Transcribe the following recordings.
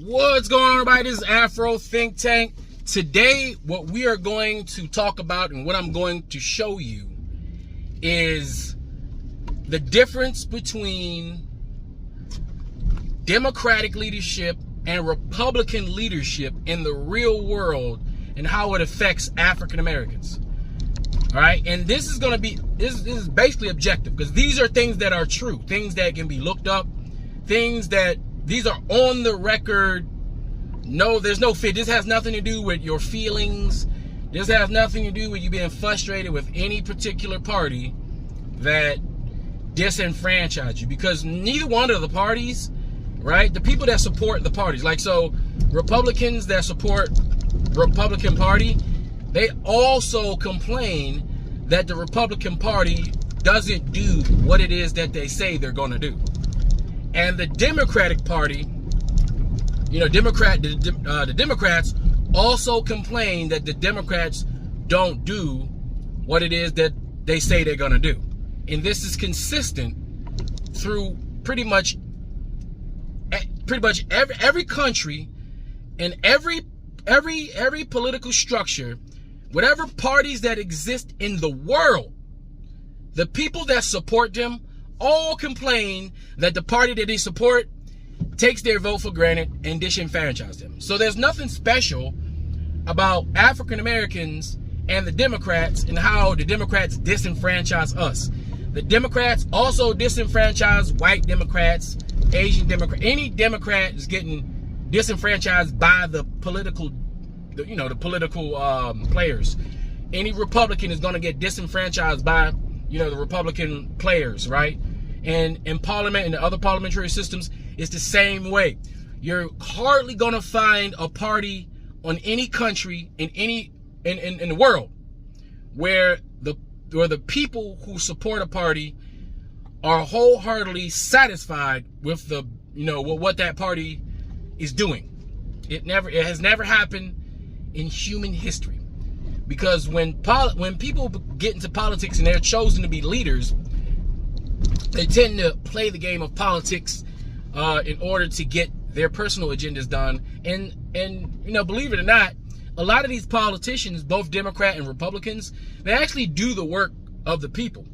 What's going on, everybody? This is Afro Think Tank. Today, what we are going to talk about and what I'm going to show you is the difference between Democratic leadership and Republican leadership in the real world and how it affects African Americans. All right, and this is going to be, this is basically objective because these are things that are true, things that can be looked up, things that these are on the record. No, there's no fit. This has nothing to do with your feelings. This has nothing to do with you being frustrated with any particular party that disenfranchised you, because neither one of the parties, right? The people that support the parties, like, so Republicans that support Republican Party, they also complain that the Republican Party doesn't do what it is that they say they're going to do. And the Democratic Party, you know, the Democrats also complain that the Democrats don't do what it is that they say they're going to do. And this is consistent through pretty much every country and every political structure, whatever parties that exist in the world. The people that support them all complain that the party that they support takes their vote for granted and disenfranchise them. So there's nothing special about African Americans and the Democrats and how the Democrats disenfranchise us. The Democrats also disenfranchise white Democrats, Asian Democrats. Any Democrat is getting disenfranchised by the political, the political players. Any Republican is going to get disenfranchised by, the Republican players, right? And in Parliament and the other parliamentary systems, it's the same way. You're hardly going to find a party on any country in the world where the people who support a party are wholeheartedly satisfied with with what that party is doing. It has never happened in human history. Because when people get into politics and they're chosen to be leaders, they tend to play the game of politics in order to get their personal agendas done. And believe it or not, a lot of these politicians, both Democrat and Republicans, they actually do the work of the people.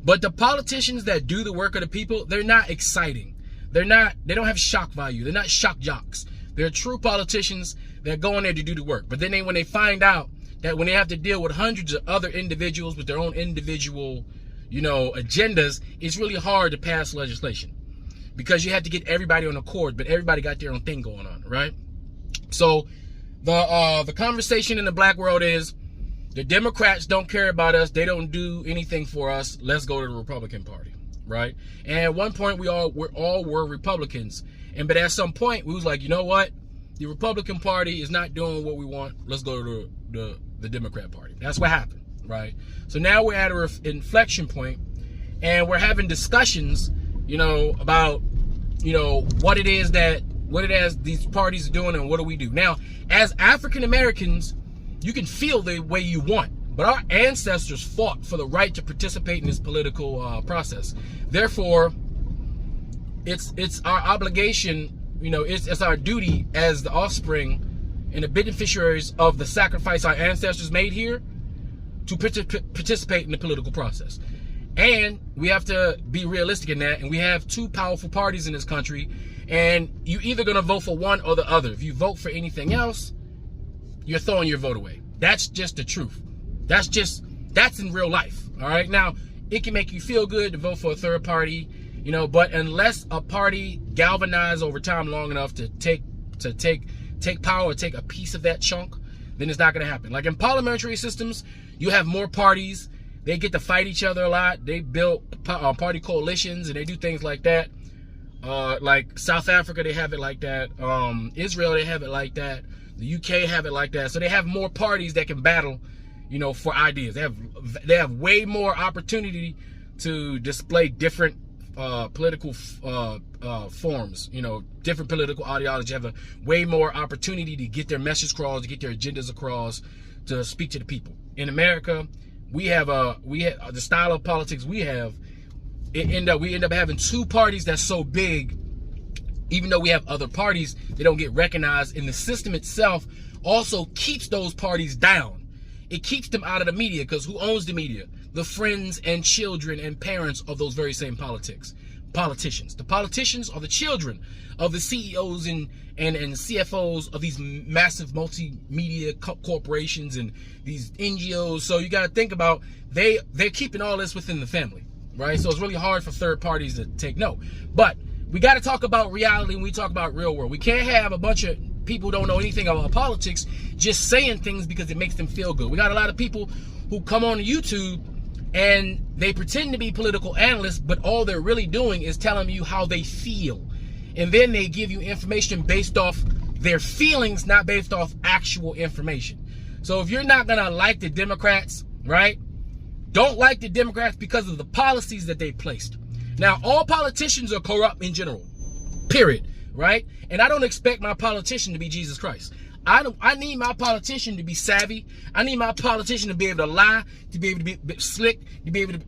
But the politicians that do the work of the people, they're not exciting. They don't have shock value. They're not shock jocks. They're true politicians that go in there to do the work. But then when they find out that when they have to deal with hundreds of other individuals with their own individual, agendas, it's really hard to pass legislation because you have to get everybody on accord, but everybody got their own thing going on, right? So the conversation in the black world is the Democrats don't care about us. They don't do anything for us. Let's go to the Republican Party, right? And at one point we all were Republicans. But at some point we was like, you know what? The Republican Party is not doing what we want. Let's go to the Democrat Party. That's what happened, right? So now we're at an inflection point, and we're having discussions, about, what it is these parties are doing and what do we do. Now, as African Americans, you can feel the way you want, but our ancestors fought for the right to participate in this political process. Therefore, it's our obligation, it's our duty as the offspring and the beneficiaries of the sacrifice our ancestors made here to participate in the political process. And we have to be realistic in that. And we have two powerful parties in this country. And you're either going to vote for one or the other. If you vote for anything else, you're throwing your vote away. That's just the truth. That's in real life. All right. Now, it can make you feel good to vote for a third party, but unless a party galvanizes over time long enough to take power, take a piece of that chunk, then it's not going to happen. Like in parliamentary systems, you have more parties. They get to fight each other a lot. They build party coalitions and they do things like that. Like South Africa, they have it like that. Israel, they have it like that. The UK have it like that. So they have more parties that can battle, for ideas. They have way more opportunity to display different political forms, different political ideology, have a way more opportunity to get their message across, to get their agendas across, to speak to the people. In America, we have the style of politics we have. We end up having two parties that's so big Even though we have other parties, they don't get recognized, and the system itself also keeps those parties down. It keeps them out of the media, because who owns the media? The friends and children and parents of those very same politicians. The politicians are the children of the CEOs and CFOs of these massive multimedia corporations and these NGOs. So you got to think about, they're keeping all this within the family, right? So it's really hard for third parties to take note. But we got to talk about reality when we talk about real world. We can't have a bunch of people who don't know anything about politics just saying things because it makes them feel good. We got a lot of people who come on YouTube and they pretend to be political analysts, but all they're really doing is telling you how they feel. And then they give you information based off their feelings, not based off actual information. So if you're not gonna like the Democrats, right? Don't like the Democrats because of the policies that they placed. Now, all politicians are corrupt in general, period, right? And I don't expect my politician to be Jesus Christ. I need my politician to be savvy. I need my politician to be able to lie, to be able to be slick, to be able to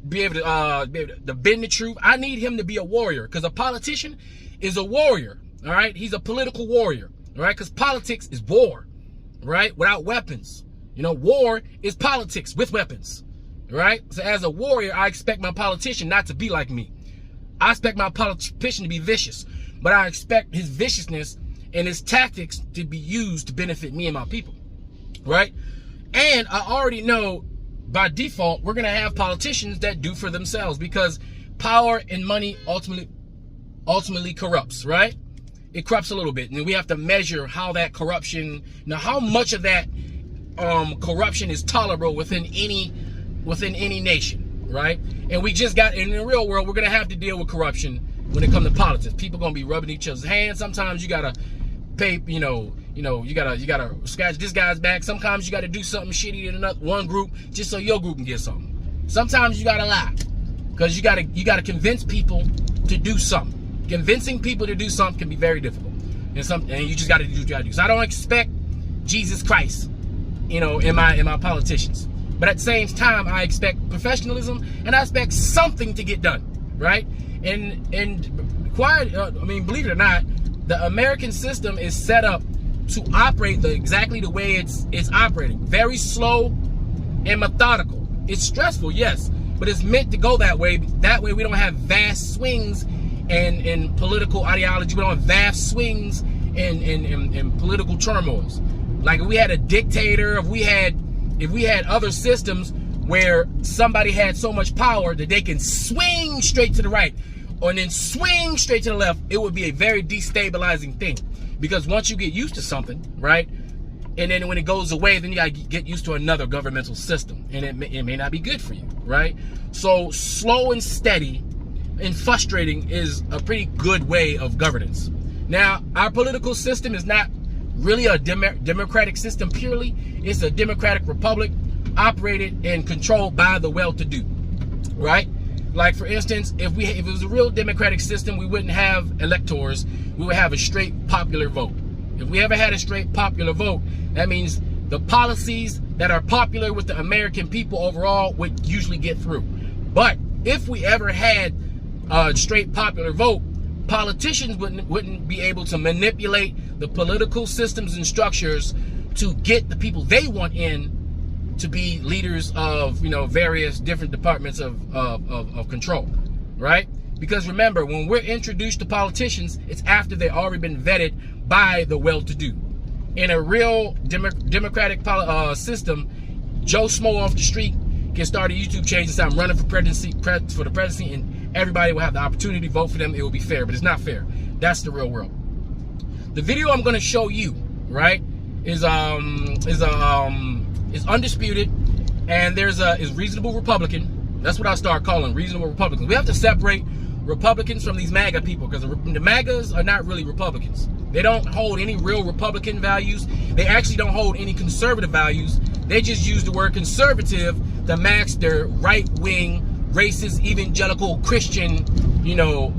bend the truth. I need him to be a warrior, because a politician is a warrior, all right? He's a political warrior, all right? Because politics is war, right? Without weapons. You know, war is politics with weapons, right? So as a warrior, I expect my politician not to be like me. I expect my politician to be vicious, but I expect his viciousness and his tactics to be used to benefit me and my people, right? And I already know by default, we're going to have politicians that do for themselves, because power and money ultimately corrupts, right? It corrupts a little bit. And we have to measure how that corruption, now how much of that corruption is tolerable within any nation, right? And we just got, in the real world, we're going to have to deal with corruption when it comes to politics. People going to be rubbing each other's hands. Sometimes you got to pay, you got to scratch this guy's back. Sometimes you got to do something shitty in one group just so your group can get something. Sometimes you got to lie, because you got to convince people to do something. Convincing people to do something can be very difficult. And you just got to do what you got to do. So I don't expect Jesus Christ, in my politicians. But at the same time, I expect professionalism, and I expect something to get done, right? And believe it or not, the American system is set up to operate exactly the way it's operating. Very slow and methodical. It's stressful, yes, but it's meant to go that way. That way we don't have vast swings in political ideology. We don't have vast swings in political turmoils. Like if we had a dictator, if we had other systems where somebody had so much power that they can swing straight to the right or then swing straight to the left, it would be a very destabilizing thing. Because once you get used to something, right, and then when it goes away, then you gotta get used to another governmental system, and it may not be good for you, right? So slow and steady and frustrating is a pretty good way of governance. Now, our political system is not really a democratic system purely. It's a democratic republic operated and controlled by the well-to-do, right? Like, for instance, if it was a real democratic system, we wouldn't have electors. We would have a straight popular vote. If we ever had a straight popular vote, that means the policies that are popular with the American people overall would usually get through. But if we ever had a straight popular vote, politicians wouldn't be able to manipulate the political systems and structures to get the people they want in to be leaders of, various different departments of control, right? Because remember, when we're introduced to politicians, it's after they've already been vetted by the well-to-do. In a real democratic system, Joe Smo off the street can start a YouTube page and say, I'm running for the presidency, and everybody will have the opportunity to vote for them. It will be fair, but it's not fair. That's the real world. The video I'm going to show you, right, is undisputed, and is reasonable Republican. That's what I start calling reasonable Republicans. We have to separate Republicans from these MAGA people, because the MAGAs are not really Republicans. They don't hold any real Republican values. They actually don't hold any conservative values. They just use the word conservative to match their right-wing, racist, evangelical, Christian,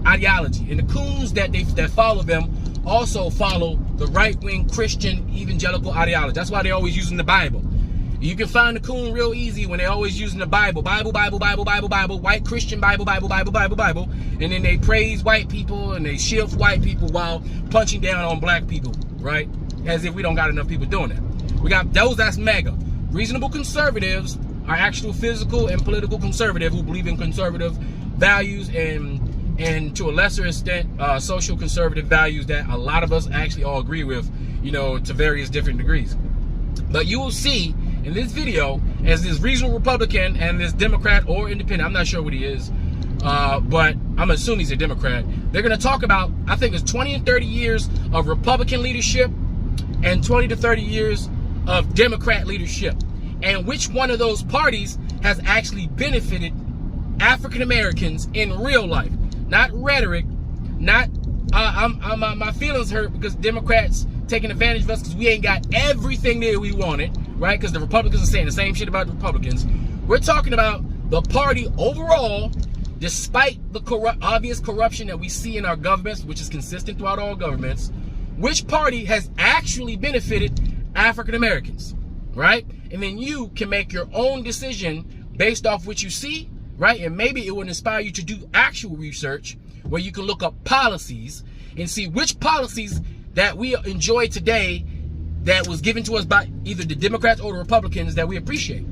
ideology. And the coons that follow them also follow the right-wing Christian evangelical ideology. That's why they're always using the Bible. You can find the coon real easy when they're always using the Bible, white Christian Bible, and then they praise white people and they shield white people while punching down on black people, right? As if we don't got enough people doing that. We got those, that's MAGA. Reasonable conservatives are actual physical and political conservative who believe in conservative values and to a lesser extent, social conservative values that a lot of us actually all agree with, to various different degrees. But you will see in this video, as this regional Republican and this Democrat or independent, I'm not sure what he is, but I'm assuming he's a Democrat, they're going to talk about, I think it's 20 and 30 years of Republican leadership and 20 to 30 years of Democrat leadership, and which one of those parties has actually benefited African Americans in real life. Not rhetoric, not my feelings hurt because Democrats taking advantage of us because we ain't got everything that we wanted, right? Because the Republicans are saying the same shit about the Republicans. We're talking about the party overall, despite the obvious corruption that we see in our governments, which is consistent throughout all governments, which party has actually benefited African Americans, right? And then you can make your own decision based off what you see, right? And maybe it would inspire you to do actual research where you can look up policies and see which policies that we enjoy today that was given to us by either the Democrats or the Republicans that we appreciate,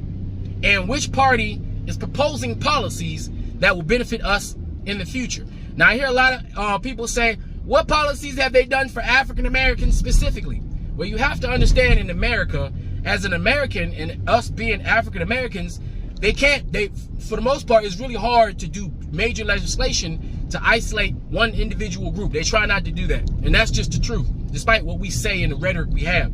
and which party is proposing policies that will benefit us in the future. Now, I hear a lot of people say, what policies have they done for African Americans specifically? Well, you have to understand, in America, as an American and us being African Americans, for the most part, it's really hard to do major legislation to isolate one individual group. They try not to do that. And that's just the truth, despite what we say in the rhetoric we have.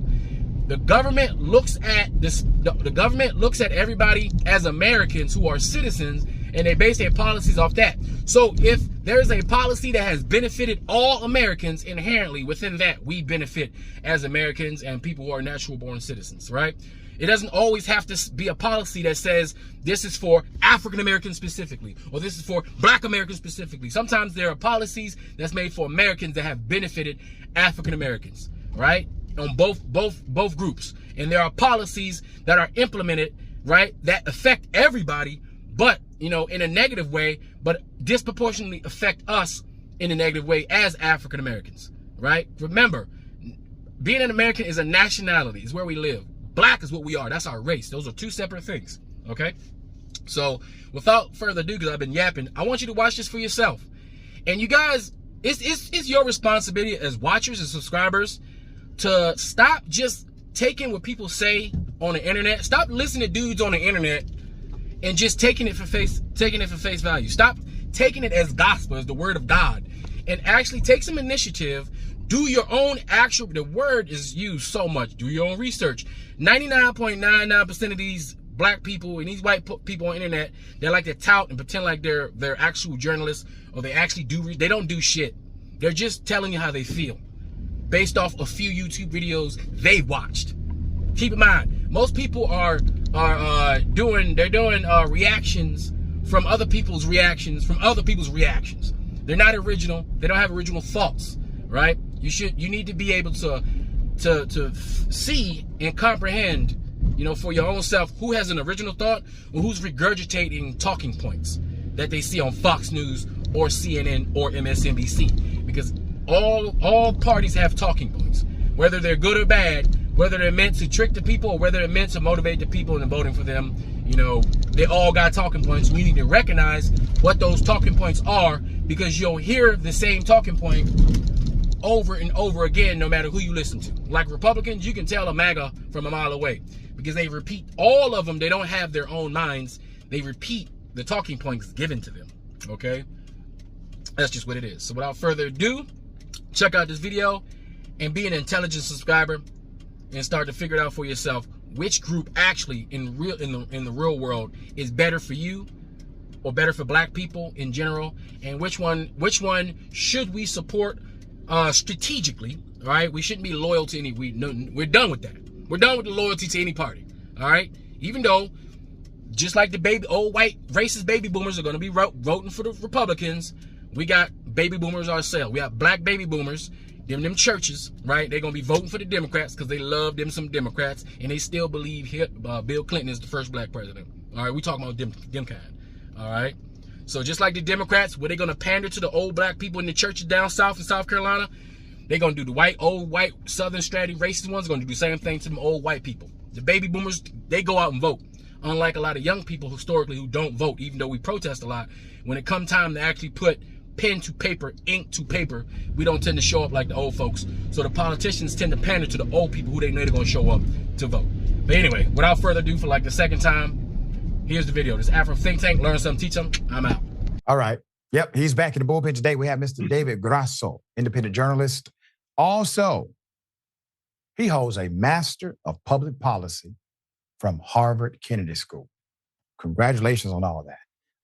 The government looks at this, the government looks at everybody as Americans who are citizens, and they base their policies off that. So if there is a policy that has benefited all Americans, inherently within that, we benefit as Americans and people who are natural born citizens, right? It doesn't always have to be a policy that says this is for African Americans specifically, or this is for Black Americans specifically. Sometimes there are policies that's made for Americans that have benefited African Americans, right? On both groups. And there are policies that are implemented, right, that affect everybody, but in a negative way, but disproportionately affect us in a negative way as African Americans, right? Remember, being an American is a nationality, is where we live. Black is what we are. That's our race. Those are two separate things, okay? So without further ado, because I've been yapping, I want you to watch this for yourself. And you guys, it's your responsibility as watchers and subscribers to stop just taking what people say on the internet. Stop listening to dudes on the internet and just taking it for face value. Stop taking it as gospel, as the word of God, and actually take some initiative. Do your own the word is used so much. Do your own research. 99.99% of these black people and these white people on the internet, they like to tout and pretend like they're actual journalists, or they actually they don't do shit. They're just telling you how they feel based off a few YouTube videos they watched. Keep in mind, most people are doing reactions from other people's reactions from other people's reactions. They're not original. They don't have original thoughts, right? You need to be able to see and comprehend, for your own self, who has an original thought or who's regurgitating talking points that they see on Fox News or CNN or MSNBC. Because all parties have talking points, whether they're good or bad, whether they're meant to trick the people or whether they're meant to motivate the people into voting for them. They all got talking points. You need to recognize what those talking points are, because you'll hear the same talking point over and over again, no matter who you listen to. Like Republicans, you can tell a MAGA from a mile away because they repeat all of them. They don't have their own minds. They repeat the talking points given to them, okay? That's just what it is. So without further ado, check out this video and be an intelligent subscriber and start to figure it out for yourself which group actually in the real world is better for you or better for black people in general, and which one should we support strategically. All right, we shouldn't be loyal to any. We're done with that. We're done with the loyalty to any party. All right, even though just like the old white racist baby boomers are going to be voting for the Republicans, we got baby boomers ourselves. We got black baby boomers, them churches, right? They're gonna be voting for the Democrats because they love them some Democrats, and they still believe Bill Clinton is the first black president. All right, we talking about them kind. All right. So just like the Democrats, where they're gonna pander to the old black people in the churches down south in South Carolina, they're gonna do the old white Southern strategy racist ones, gonna do the same thing to them old white people. The baby boomers, they go out and vote. Unlike a lot of young people historically who don't vote, even though we protest a lot, when it comes time to actually put pen to paper, ink to paper, we don't tend to show up like the old folks. So the politicians tend to pander to the old people who they know they're gonna show up to vote. But anyway, without further ado, for like the second time, here's the video. This Afro think tank, learn something, teach them. I'm out. All right. Yep, he's back in the bullpen today. We have Mr. David Grasso, independent journalist. Also, he holds a Master of Public Policy from Harvard Kennedy School. Congratulations on all of that.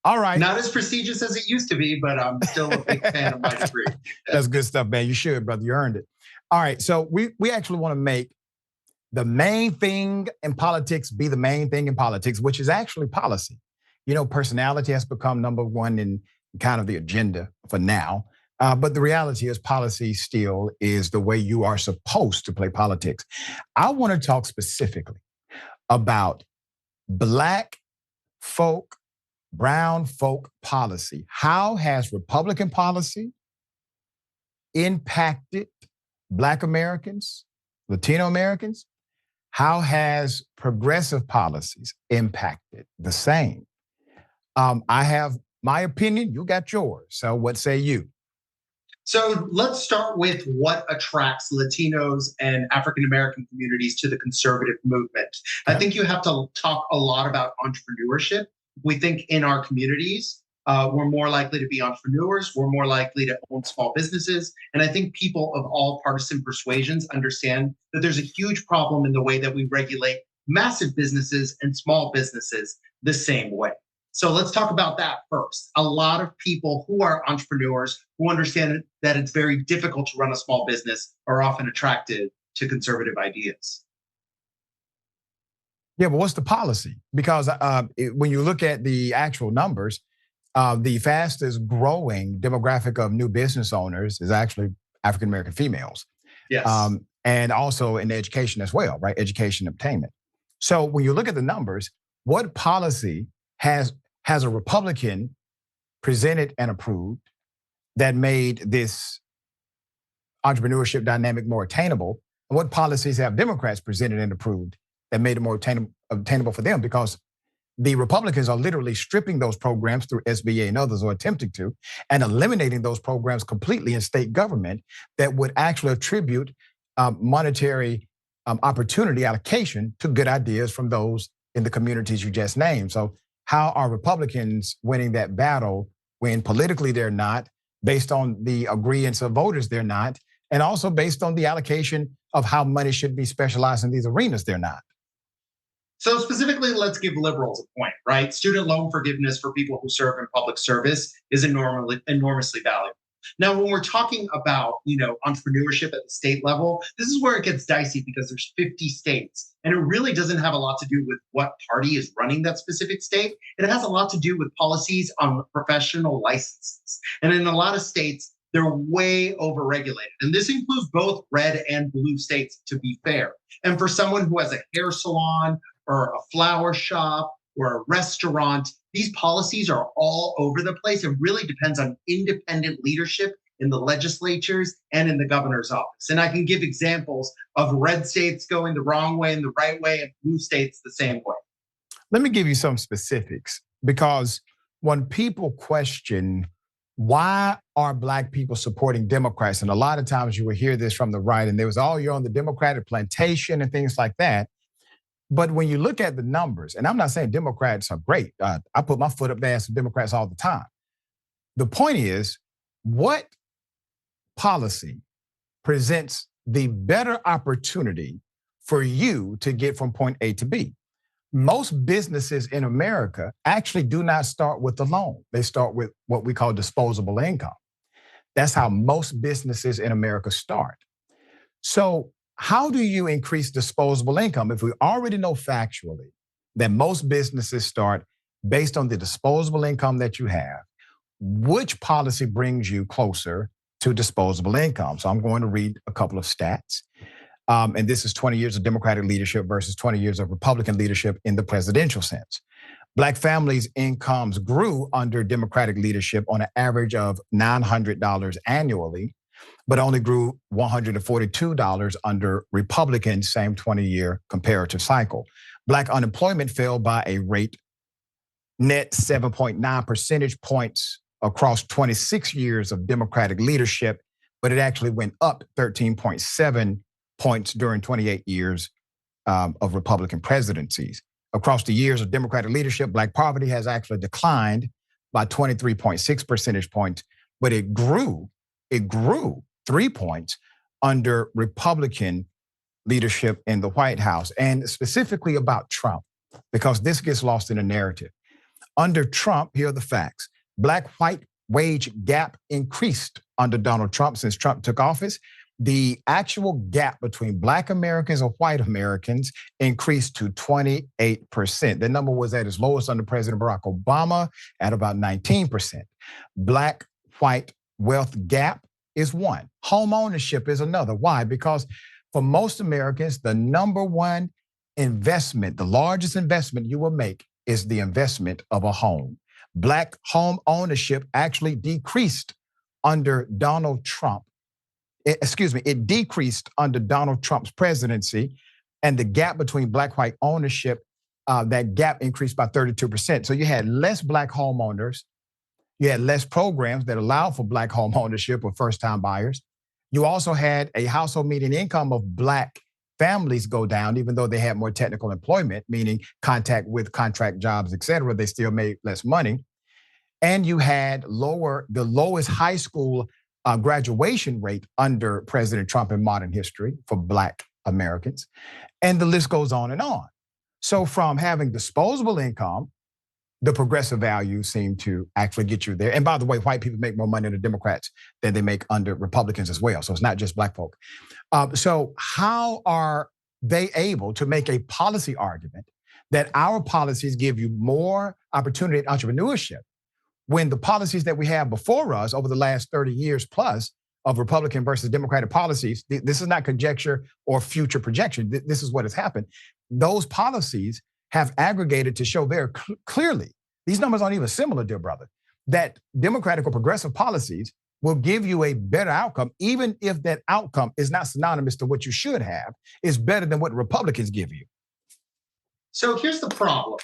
All right. Not as prestigious as it used to be, but I'm still a big fan of my degree. That's good stuff, man. You should, brother. You earned it. All right. So we actually want to make the main thing in politics be the main thing in politics, which is actually policy. You know, personality has become number one in kind of the agenda for now. But the reality is policy still is the way you are supposed to play politics. I want to talk specifically about Black folk, brown folk policy. How has Republican policy impacted Black Americans, Latino Americans? How has progressive policies impacted the same? I have my opinion, you got yours. So what say you? So let's start with what attracts Latinos and African-American communities to the conservative movement. Okay. I think you have to talk a lot about entrepreneurship. We think in our communities, we're more likely to be entrepreneurs. We're more likely to own small businesses. And I think people of all partisan persuasions understand that there's a huge problem in the way that we regulate massive businesses and small businesses the same way. So let's talk about that first. A lot of people who are entrepreneurs, who understand that it's very difficult to run a small business, are often attracted to conservative ideas. Yeah, but what's the policy? Because when you look at the actual numbers, the fastest growing demographic of new business owners is actually African-American females. Yes. And also in education as well, right? Education obtainment. So when you look at the numbers, what policy has a Republican presented and approved that made this entrepreneurship dynamic more attainable? And what policies have Democrats presented and approved that made it more obtainable for them? Because the Republicans are literally stripping those programs through SBA and others, or attempting to, and eliminating those programs completely in state government that would actually attribute monetary opportunity allocation to good ideas from those in the communities you just named. So how are Republicans winning that battle when politically they're not, based on the agreements of voters they're not, and also based on the allocation of how money should be specialized in these arenas they're not? So specifically, let's give liberals a point, right? Student loan forgiveness for people who serve in public service is enormously valuable. Now, when we're talking about, entrepreneurship at the state level, this is where it gets dicey because there's 50 states. And it really doesn't have a lot to do with what party is running that specific state. It has a lot to do with policies on professional licenses. And in a lot of states, they're way overregulated. And this includes both red and blue states, to be fair. And for someone who has a hair salon or a flower shop or a restaurant, these policies are all over the place. It really depends on independent leadership in the legislatures and in the governor's office. And I can give examples of red states going the wrong way and the right way, and blue states the same way. Let me give you some specifics, because when people question why are Black people supporting Democrats, and a lot of times you will hear this from the right, and there was, oh, you're on the Democratic plantation and things like that. But when you look at the numbers, and I'm not saying Democrats are great. I put my foot up there for Democrats all the time. The point is, what policy presents the better opportunity for you to get from point A to B? Most businesses in America actually do not start with a loan. They start with what we call disposable income. That's how most businesses in America start. So how do you increase disposable income if we already know factually that most businesses start based on the disposable income that you have? Which policy brings you closer to disposable income. So I'm going to read a couple of stats. And this is 20 years of Democratic leadership versus 20 years of Republican leadership in the presidential sense. Black families' incomes grew under Democratic leadership on an average of $900 annually, but only grew $142 under Republican same 20-year comparative cycle. Black unemployment fell by a rate net 7.9 percentage points across 26 years of Democratic leadership, but it actually went up 13.7 points during 28 years of Republican presidencies. Across the years of Democratic leadership, Black poverty has actually declined by 23.6 percentage points, but it grew 3 points under Republican leadership in the White House, and specifically about Trump, because this gets lost in the narrative. Under Trump, here are the facts. Black-white wage gap increased under Donald Trump since Trump took office. The actual gap between Black Americans and white Americans increased to 28%. The number was at its lowest under President Barack Obama at about 19%. Black-white wealth gap is one. Home ownership is another. Why? Because for most Americans, the number one investment, the largest investment you will make is the investment of a home. Black home ownership actually decreased under Donald Trump. It decreased under Donald Trump's presidency, and the gap between Black-white ownership, that gap increased by 32%. So you had less Black homeowners, you had less programs that allowed for Black home ownership or first-time buyers. You also had a household median income of Black families go down, even though they had more technical employment, meaning contact with contract jobs, et cetera, they still made less money. And you had the lowest high school graduation rate under President Trump in modern history for Black Americans. And the list goes on and on. So from having disposable income, the progressive values seem to actually get you there. And by the way, white people make more money than the Democrats than they make under Republicans as well. So it's not just Black folk. So how are they able to make a policy argument that our policies give you more opportunity at entrepreneurship when the policies that we have before us over the last 30 years plus of Republican versus Democratic policies, this is not conjecture or future projection. This is what has happened. Those policies have aggregated to show very clearly, these numbers aren't even similar, dear brother, that Democratic or progressive policies will give you a better outcome, even if that outcome is not synonymous to what you should have, is better than what Republicans give you. So here's the problem,